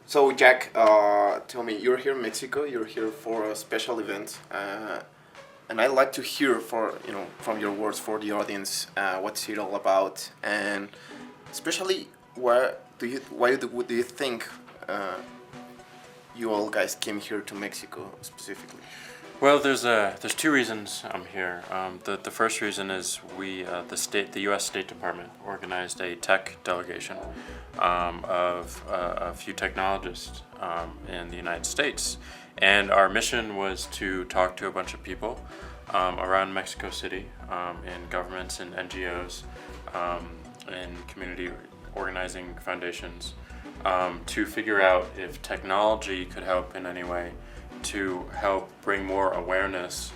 So Jack, tell me, you're here in Mexico. You're here for a special event, and I'd like to hear from your words for the audience, what's it all about, and especially why do you think you all guys came here to Mexico specifically? Well, there's two reasons I'm here. The first reason is the U.S. State Department organized a tech delegation of a few technologists in the United States, and our mission was to talk to a bunch of people around Mexico City, in governments and NGOs, in community organizing foundations, to figure out if technology could help in any way to help bring more awareness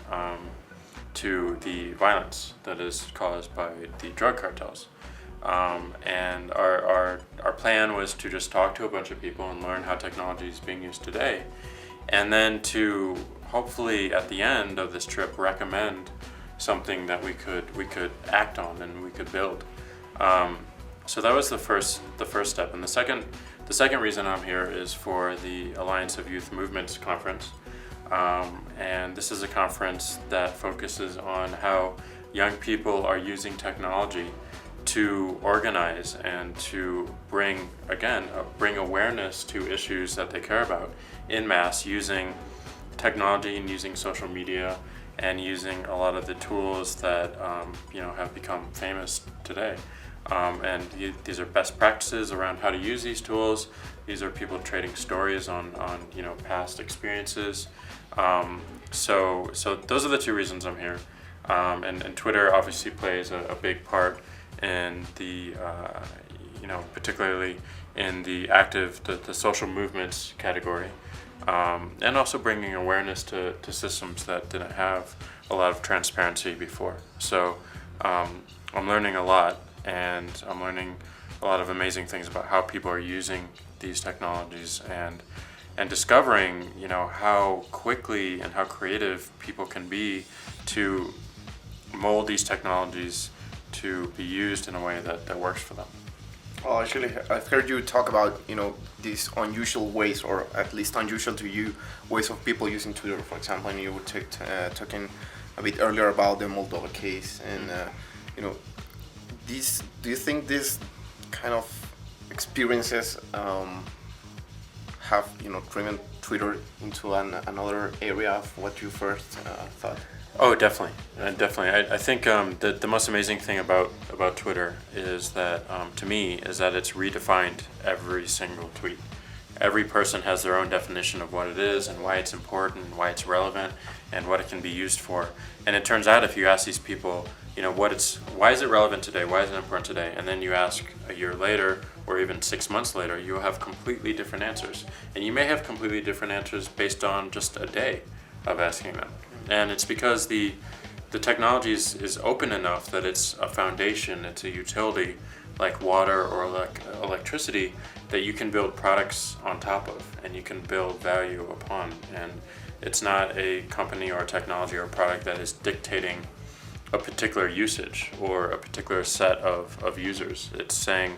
to the violence that is caused by the drug cartels. And our plan was to just talk to a bunch of people and learn how technology is being used today, and then to hopefully at the end of this trip recommend something that we could act on and we could build. So that was the first step, and the second reason I'm here is for the Alliance of Youth Movements conference, and this is a conference that focuses on how young people are using technology to organize and to bring awareness to issues that they care about in mass, using technology and using social media and using a lot of the tools that have become famous today. And these are best practices around how to use these tools. These are people trading stories on past experiences. So those are the two reasons I'm here. And Twitter obviously plays a big part in the particularly in the the social movements category, and also bringing awareness to systems that didn't have a lot of transparency before. So I'm learning a lot. And I'm learning a lot of amazing things about how people are using these technologies and discovering, how quickly and how creative people can be to mold these technologies to be used in a way that works for them. Well, actually, I've heard you talk about, these unusual ways, or at least unusual to you, ways of people using Twitter, for example, and you were talking a bit earlier about the Moldova case, and, do you think these kind of experiences have driven Twitter into another area of what you first thought? Oh, definitely. I think the most amazing thing about Twitter is that, to me, is that it's redefined every single tweet. Every person has their own definition of what it is and why it's important, and why it's relevant, and what it can be used for. And it turns out if you ask these people, why is it relevant today? Why is it important today? And then you ask a year later, or even 6 months later, you will have completely different answers. And you may have completely different answers based on just a day of asking them. And it's because the technology is open enough that it's a foundation, it's a utility like water or electricity that you can build products on top of and you can build value upon. And it's not a company or a technology or a product that is dictating a particular usage or a particular set of users. It's saying,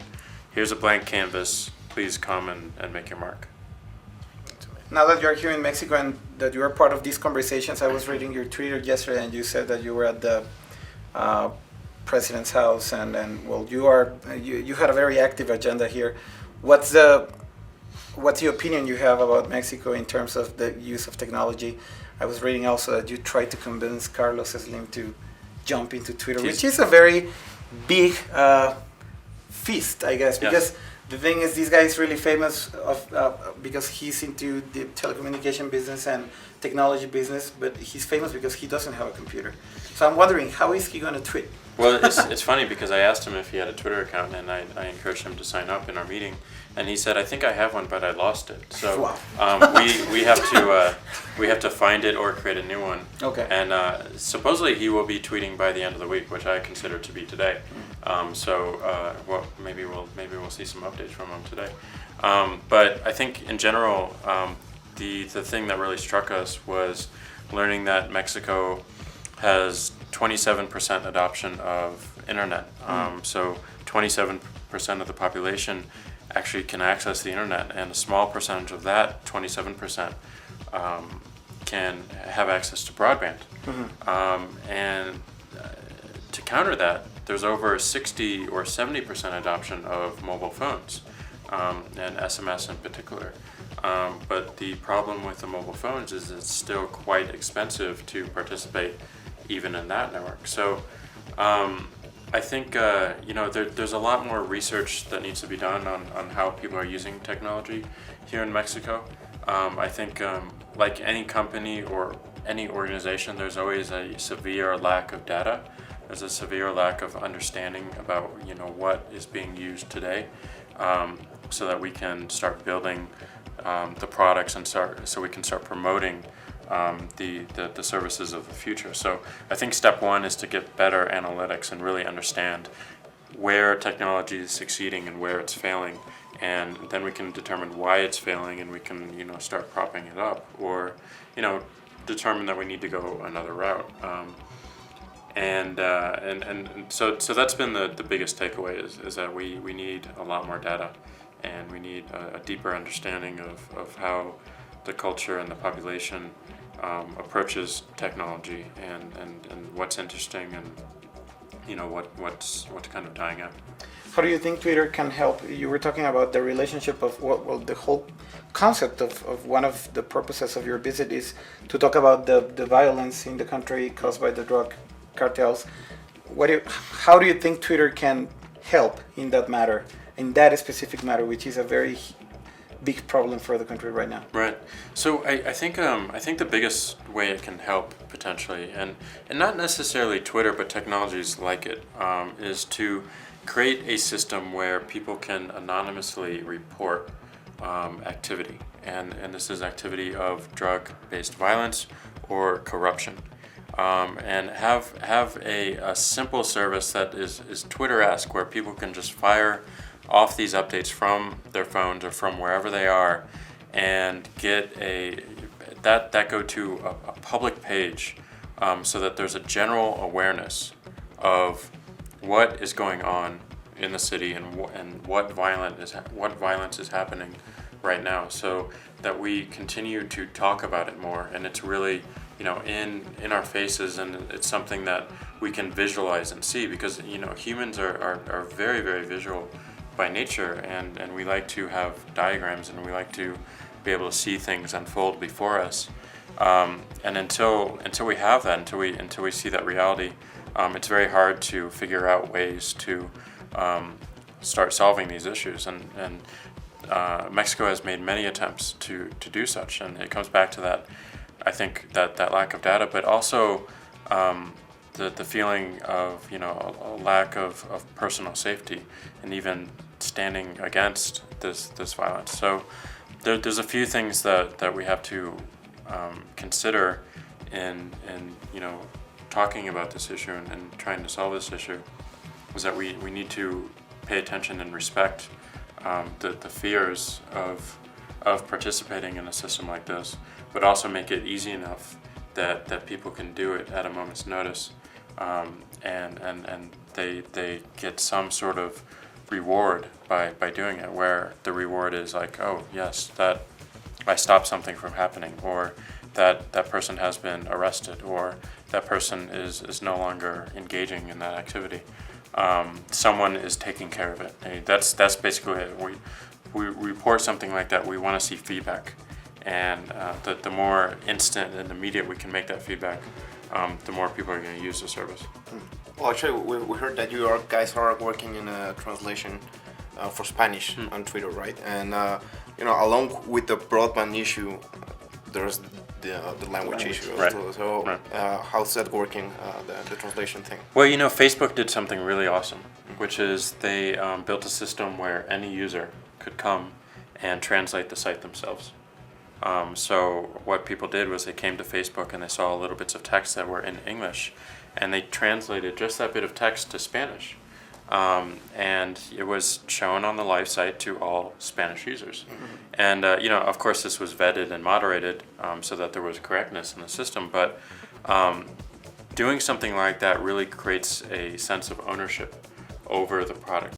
here's a blank canvas, please come and make your mark. Now that you're here in Mexico and that you are part of these conversations, I was reading your Twitter yesterday and you said that you were at the president's house and well, you had a very active agenda here. What's the opinion you have about Mexico in terms of the use of technology? I was reading also that you tried to convince Carlos Slim to jump into Twitter, which is a very big feast, I guess, because the thing is, this guy is really famous because he's into the telecommunication business and technology business, but he's famous because he doesn't have a computer. So I'm wondering, how is he going to tweet? Well, it's funny because I asked him if he had a Twitter account, and I encouraged him to sign up in our meeting, and he said, "I think I have one, but I lost it." So wow. we have to find it or create a new one. Okay. And supposedly he will be tweeting by the end of the week, which I consider to be today. Well, maybe we'll see some updates from him today. But I think in general, the thing that really struck us was learning that Mexico has 27% adoption of internet. So 27% of the population actually can access the internet, and a small percentage of that, 27%, can have access to broadband. And to counter that, there's over 60 or 70% adoption of mobile phones, and SMS in particular. But the problem with the mobile phones is it's still quite expensive to participate even in that network. So I think there's a lot more research that needs to be done on how people are using technology here in Mexico. I think like any company or any organization, there's always a severe lack of data. There's a severe lack of understanding about what is being used today, so that we can start building the products and so we can start promoting the services of the future. So I think step one is to get better analytics and really understand where technology is succeeding and where it's failing, and then we can determine why it's failing, and we can start propping it up, or determine that we need to go another route. And so that's been the biggest takeaway is that we need a lot more data, and we need a deeper understanding of how the culture and the population approaches technology, and what's interesting, and what's kind of dying out. How do you think Twitter can help? You were talking about the relationship of the whole concept of one of the purposes of your visit is to talk about the violence in the country caused by the drug cartels. How do you think Twitter can help in that matter, in that specific matter, which is a very big problem for the country right now? Right. So I think the biggest way it can help potentially, and not necessarily Twitter, but technologies like it, is to create a system where people can anonymously report activity, and this is activity of drug-based violence or corruption. And have a simple service that is Twitter-esque, where people can just fire off these updates from their phones or from wherever they are, and get that go to a public page, so that there's a general awareness of what is going on in the city, and what violence is happening right now, so that we continue to talk about it more, and it's really in our faces, and it's something that we can visualize and see, because humans are very, very visual by nature, and we like to have diagrams, and we like to be able to see things unfold before us, and until we have that, until we see that reality, it's very hard to figure out ways to start solving these issues, and Mexico has made many attempts to do such, and it comes back to that. I think that lack of data, but also the feeling of a lack of personal safety, and even standing against this violence. So there's a few things that we have to consider in talking about this issue and trying to solve this issue, is that we need to pay attention and respect the fears of participating in a system like this, but also make it easy enough that people can do it at a moment's notice, and they get some sort of reward by doing it, where the reward is like, oh yes, that I stopped something from happening, or that person has been arrested, or that person is no longer engaging in that activity. Someone is taking care of it. And that's basically it. We report something like that, we want to see feedback, and the more instant and immediate we can make that feedback, the more people are going to use the service. Well, actually, we heard that you guys are working in a translation for Spanish on Twitter, right? And along with the broadband issue, there's the language issue. Right. So Right. How's that working, the translation thing? Well, Facebook did something really awesome, which is they built a system where any user could come and translate the site themselves. So what people did was they came to Facebook and they saw little bits of text that were in English, and they translated just that bit of text to Spanish. And it was shown on the live site to all Spanish users. And of course this was vetted and moderated, so that there was correctness in the system, but doing something like that really creates a sense of ownership over the product.